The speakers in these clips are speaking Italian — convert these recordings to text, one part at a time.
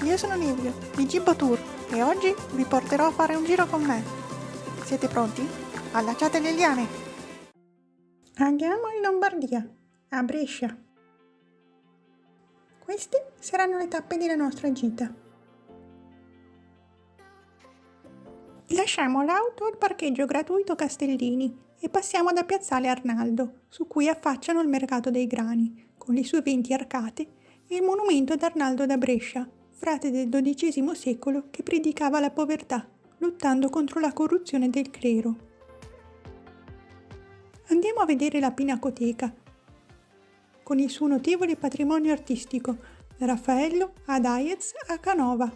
io sono Livio di Gibbo Tour e oggi vi porterò a fare un giro con me. Siete pronti? Allacciate le liane! Andiamo in Lombardia, a Brescia. Queste saranno le tappe della nostra gita. Lasciamo l'auto al parcheggio gratuito Castellini e passiamo da Piazzale Arnaldo, su cui affacciano il mercato dei grani, con le sue 20 arcate, e il monumento ad Arnaldo da Brescia, frate del XII secolo che predicava la povertà, lottando contro la corruzione del clero. Andiamo a vedere la Pinacoteca, con il suo notevole patrimonio artistico, da Raffaello ad Hayez a Canova.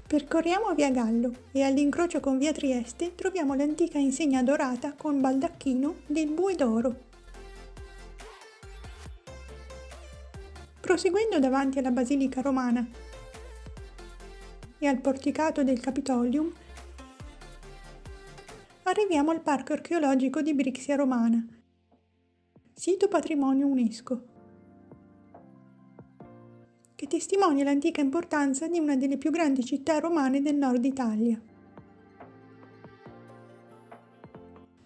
Percorriamo via Gallo e all'incrocio con via Trieste troviamo l'antica insegna dorata con baldacchino del Bue d'Oro. Proseguendo davanti alla Basilica Romana e al porticato del Capitolium, arriviamo al Parco archeologico di Brixia Romana, sito patrimonio UNESCO, che testimonia l'antica importanza di una delle più grandi città romane del nord Italia.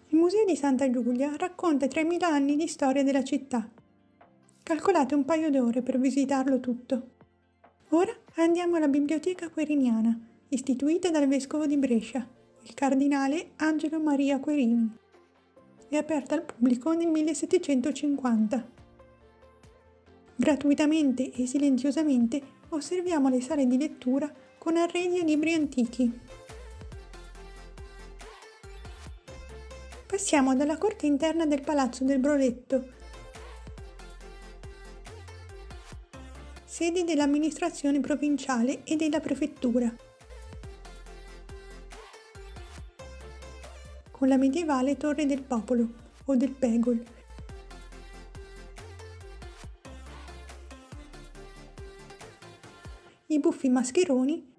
Il Museo di Santa Giulia racconta 3000 anni di storia della città. Calcolate un paio d'ore per visitarlo tutto. Ora andiamo alla Biblioteca Queriniana, istituita dal Vescovo di Brescia, il cardinale Angelo Maria Querini. È aperta al pubblico nel 1750. Gratuitamente e silenziosamente osserviamo le sale di lettura con arredi e libri antichi. Passiamo dalla corte interna del Palazzo del Broletto, sede dell'amministrazione provinciale e della prefettura, con la medievale Torre del Popolo o del Pegol. I buffi mascheroni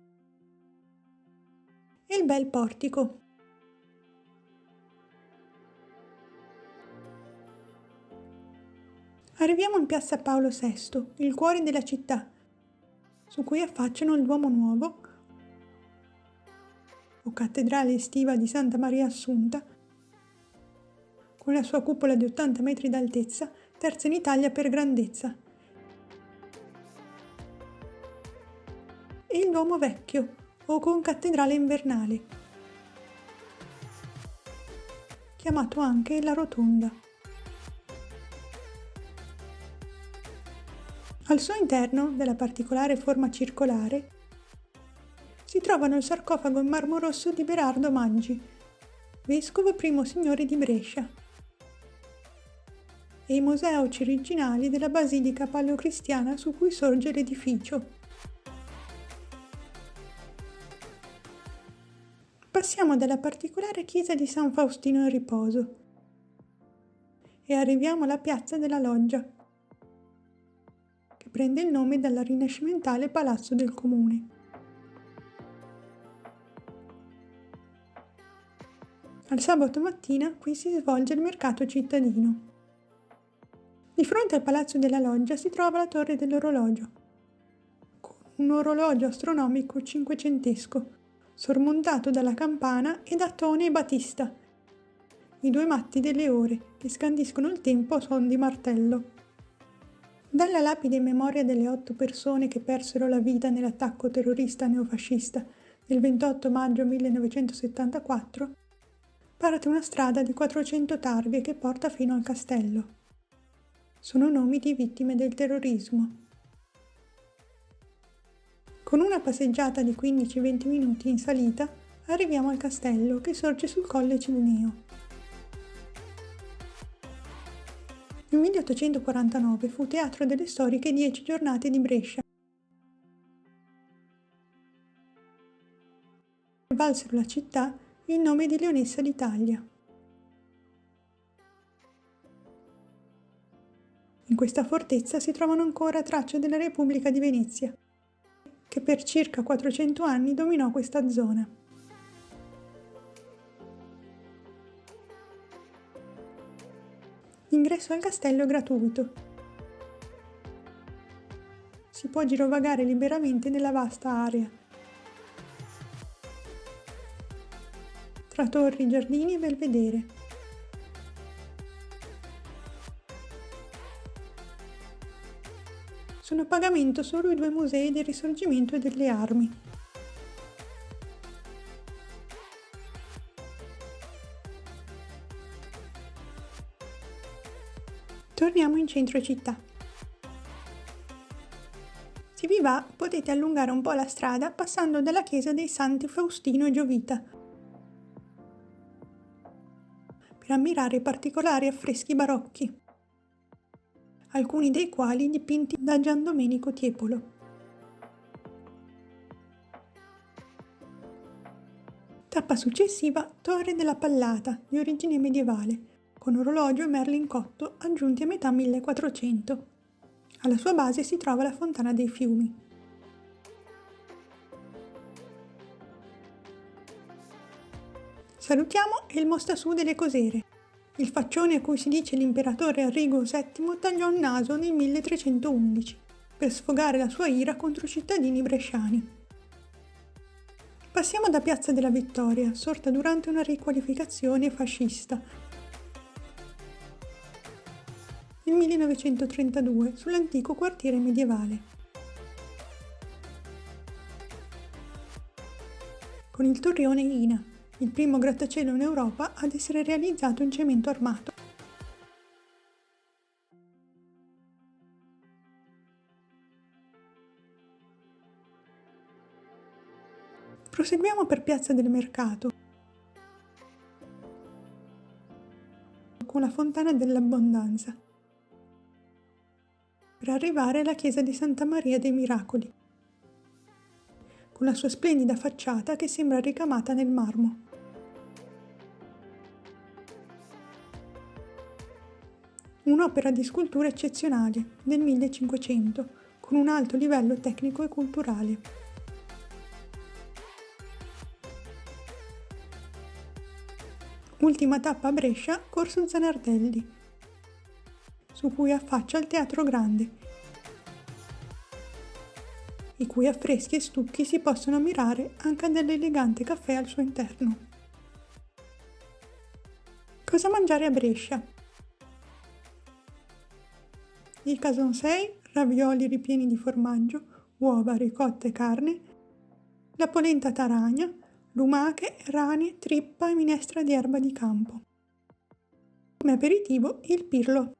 e il bel portico. Arriviamo in piazza Paolo VI, il cuore della città, su cui affacciano il Duomo Nuovo o cattedrale estiva di Santa Maria Assunta, con la sua cupola di 80 metri d'altezza, terza in Italia per grandezza, e il Duomo Vecchio o concattedrale invernale, chiamato anche la Rotonda. Al suo interno, della particolare forma circolare, si trovano il sarcofago in marmo rosso di Berardo Maggi, vescovo e primo signore di Brescia, e i mosaici originali della basilica paleocristiana su cui sorge l'edificio. Passiamo dalla particolare chiesa di San Faustino in riposo e arriviamo alla piazza della Loggia, che prende il nome dal rinascimentale palazzo del comune. Al sabato mattina qui si svolge il mercato cittadino. Di fronte al palazzo della Loggia si trova la torre dell'orologio, con un orologio astronomico cinquecentesco, sormontato dalla campana e da Tone e Batista, i due matti delle ore che scandiscono il tempo a suon di martello. Dalla lapide in memoria delle 8 persone che persero la vita nell'attacco terrorista neofascista del 28 maggio 1974, parte una strada di 400 targhe che porta fino al castello. Sono nomi di vittime del terrorismo. Con una passeggiata di 15-20 minuti in salita, arriviamo al castello che sorge sul Colle Cilineo. Nel 1849 fu teatro delle storiche 10 giornate di Brescia. Valsero la città il nome di Leonessa d'Italia. In questa fortezza si trovano ancora tracce della Repubblica di Venezia, che per circa 400 anni dominò questa zona. L'ingresso al castello è gratuito. Si può girovagare liberamente nella vasta area. Tra torri, giardini e belvedere. Sono a pagamento solo i 2 musei del Risorgimento e delle Armi. Torniamo in centro città. Se vi va, potete allungare un po' la strada passando dalla chiesa dei Santi Faustino e Giovita per ammirare i particolari affreschi barocchi, alcuni dei quali dipinti da Gian Domenico Tiepolo. Tappa successiva, Torre della Pallata, di origine medievale, con orologio e merli in cotto aggiunti a metà 1400. Alla sua base si trova la Fontana dei Fiumi. Salutiamo il Mostasù delle Cosere, il faccione a cui si dice l'imperatore Arrigo VII tagliò il naso nel 1311 per sfogare la sua ira contro i cittadini bresciani. Passiamo da Piazza della Vittoria, sorta durante una riqualificazione fascista nel 1932 sull'antico quartiere medievale. Con il torrione Ina, il primo grattacielo in Europa ad essere realizzato in cemento armato. Proseguiamo per Piazza del Mercato, con la Fontana dell'Abbondanza, per arrivare alla chiesa di Santa Maria dei Miracoli, con la sua splendida facciata che sembra ricamata nel marmo. Un'opera di scultura eccezionale del 1500, con un alto livello tecnico e culturale. Ultima tappa a Brescia, Corso Zanardelli, su cui affaccia il Teatro Grande, i cui affreschi e stucchi si possono ammirare anche dall'elegante caffè al suo interno. Cosa mangiare a Brescia? Il casonsei, ravioli ripieni di formaggio, uova, ricotta e carne, la polenta taragna, lumache, rane, trippa e minestra di erba di campo. Come aperitivo il pirlo.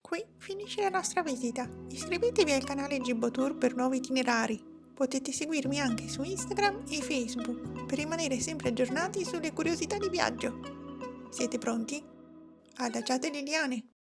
Qui finisce la nostra visita. Iscrivetevi al canale Gibbo Tour per nuovi itinerari. Potete seguirmi anche su Instagram e Facebook per rimanere sempre aggiornati sulle curiosità di viaggio. Siete pronti? Adagiate le liane!